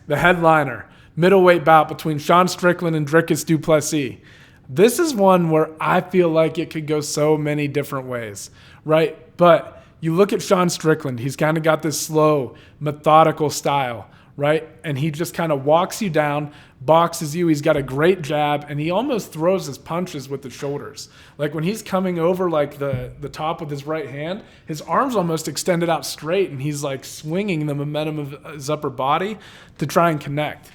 the headliner, middleweight bout between Sean Strickland and Dricus Du Plessis. This is one where I feel like it could go so many different ways, right? But you look at Sean Strickland, he's kind of got this slow, methodical style, right? And he just kind of walks you down, boxes you. He's got a great jab, and he almost throws his punches with the shoulders. Like when he's coming over like the top with his right hand, his arms almost extended out straight, and he's like swinging the momentum of his upper body to try and connect.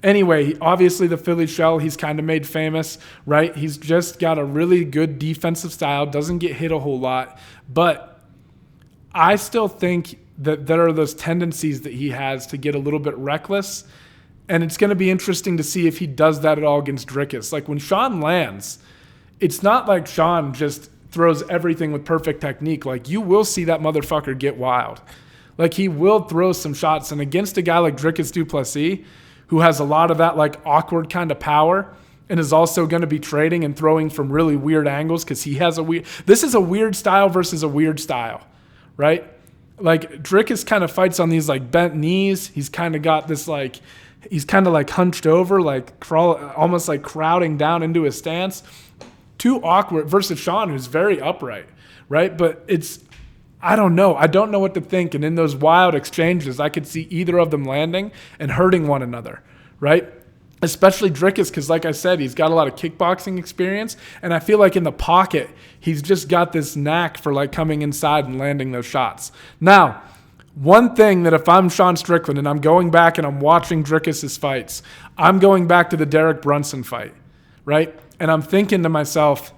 Anyway, obviously the Philly shell, he's kind of made famous, right? He's just got a really good defensive style, doesn't get hit a whole lot, but I still think that there are those tendencies that he has to get a little bit reckless, and it's going to be interesting to see if he does that at all against Dricus. Like when Sean lands, it's not like Sean just throws everything with perfect technique. Like you will see that motherfucker get wild. Like he will throw some shots, and against a guy like Dricus Du Plessis, who has a lot of that like awkward kind of power and is also going to be trading and throwing from really weird angles because he has this is a weird style versus a weird style, right? Like Dricus kind of fights on these like bent knees. He's kind of got this like, he's kind of like hunched over, like almost like crowding down into his stance. Too awkward versus Sean, who's very upright, right? But I don't know. I don't know what to think. And in those wild exchanges, I could see either of them landing and hurting one another, right? Especially Dricus, because like I said, he's got a lot of kickboxing experience. And I feel like in the pocket, he's just got this knack for like coming inside and landing those shots. Now, one thing that if I'm Sean Strickland and I'm going back and I'm watching Dricus's fights, I'm going back to the Derek Brunson fight, right? And I'm thinking to myself,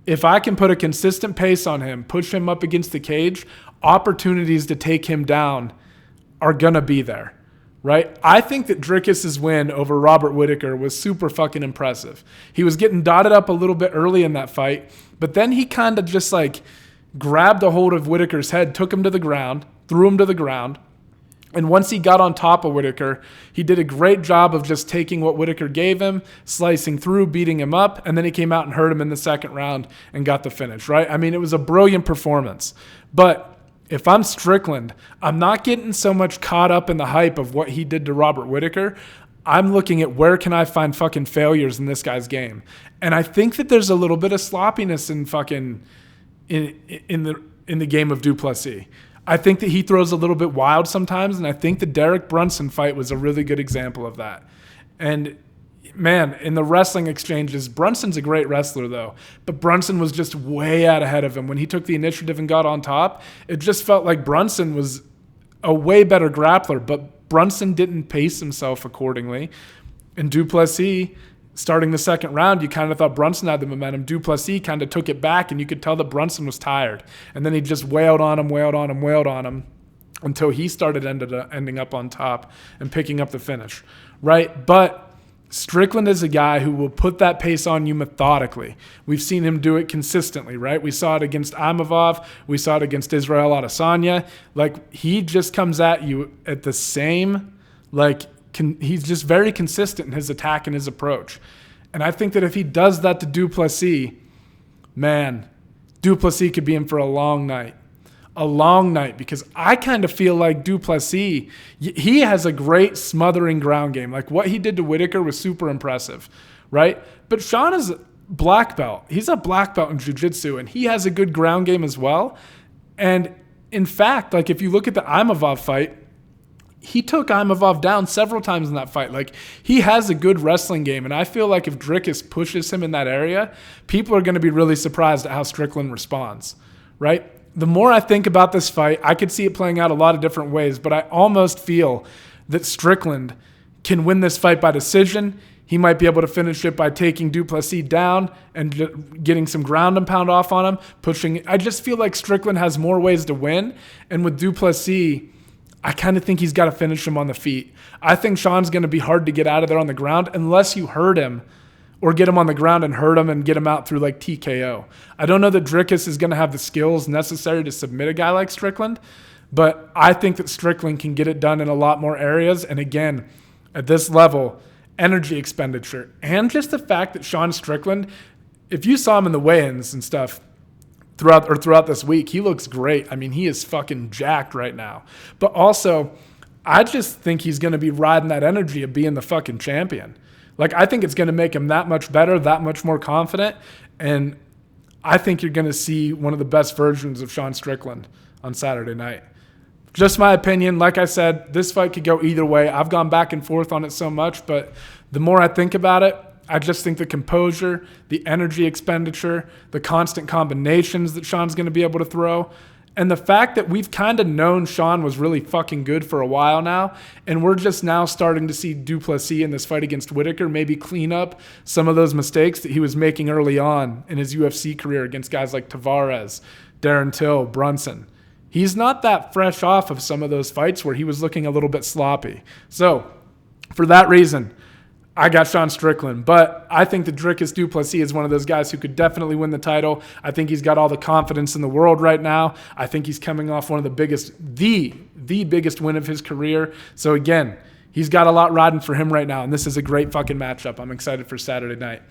if I can put a consistent pace on him, push him up against the cage, opportunities to take him down are going to be there, right? I think that Dricus's win over Robert Whittaker was super fucking impressive. He was getting dotted up a little bit early in that fight, but then he kind of just like grabbed a hold of Whittaker's head, took him to the ground, threw him to the ground. And once he got on top of Whittaker, he did a great job of just taking what Whittaker gave him, slicing through, beating him up, and then he came out and hurt him in the second round and got the finish, right? I mean, it was a brilliant performance. But if I'm Strickland, I'm not getting so much caught up in the hype of what he did to Robert Whittaker. I'm looking at where can I find fucking failures in this guy's game. And I think that there's a little bit of sloppiness in fucking in the game of Du Plessis. I think that he throws a little bit wild sometimes, and I think the Derek Brunson fight was a really good example of that. And, man, in the wrestling exchanges, Brunson's a great wrestler, though, but Brunson was just way out ahead of him. When he took the initiative and got on top, it just felt like Brunson was a way better grappler, but Brunson didn't pace himself accordingly. And Du Plessis, starting the second round, you kind of thought Brunson had the momentum. Du Plessis kind of took it back, and you could tell that Brunson was tired. And then he just wailed on him until he started ending up on top and picking up the finish, right? But Strickland is a guy who will put that pace on you methodically. We've seen him do it consistently, right? We saw it against Imavov. We saw it against Israel Adesanya. Like, he just comes at you at the same, like, he's just very consistent in his attack and his approach. And I think that if he does that to Du Plessis, man, Du Plessis could be in for a long night, because I kind of feel like Du Plessis, he has a great smothering ground game. Like what he did to Whittaker was super impressive, right? But Sean is a black belt. He's a black belt in jiu-jitsu, and he has a good ground game as well. And in fact, like if you look at the Imavov fight, he took Imavov down several times in that fight. Like, he has a good wrestling game, and I feel like if Dricus pushes him in that area, people are going to be really surprised at how Strickland responds, right? The more I think about this fight, I could see it playing out a lot of different ways, but I almost feel that Strickland can win this fight by decision. He might be able to finish it by taking Du Plessis down and getting some ground and pound off on him, pushing. I just feel like Strickland has more ways to win, and with Du Plessis, I kind of think he's got to finish him on the feet. I think Sean's going to be hard to get out of there on the ground unless you hurt him or get him on the ground and hurt him and get him out through like TKO. I don't know that Dricus is going to have the skills necessary to submit a guy like Strickland, but I think that Strickland can get it done in a lot more areas. And again, at this level, energy expenditure and just the fact that Sean Strickland, if you saw him in the weigh-ins and stuff, throughout this week, he looks great. I mean, he is fucking jacked right now. But also, I just think he's going to be riding that energy of being the fucking champion. Like, I think it's going to make him that much better, that much more confident. And I think you're going to see one of the best versions of Sean Strickland on Saturday night. Just my opinion. Like I said, this fight could go either way. I've gone back and forth on it so much, but the more I think about it, I just think the composure, the energy expenditure, the constant combinations that Sean's going to be able to throw, and the fact that we've kind of known Sean was really fucking good for a while now, and we're just now starting to see Du Plessis in this fight against Whitaker maybe clean up some of those mistakes that he was making early on in his UFC career against guys like Tavares, Darren Till, Brunson. He's not that fresh off of some of those fights where he was looking a little bit sloppy. So, for that reason, I got Sean Strickland, but I think that Dricus Du Plessis is one of those guys who could definitely win the title. I think he's got all the confidence in the world right now. I think he's coming off one of the biggest, the biggest win of his career. So again, he's got a lot riding for him right now, and this is a great fucking matchup. I'm excited for Saturday night.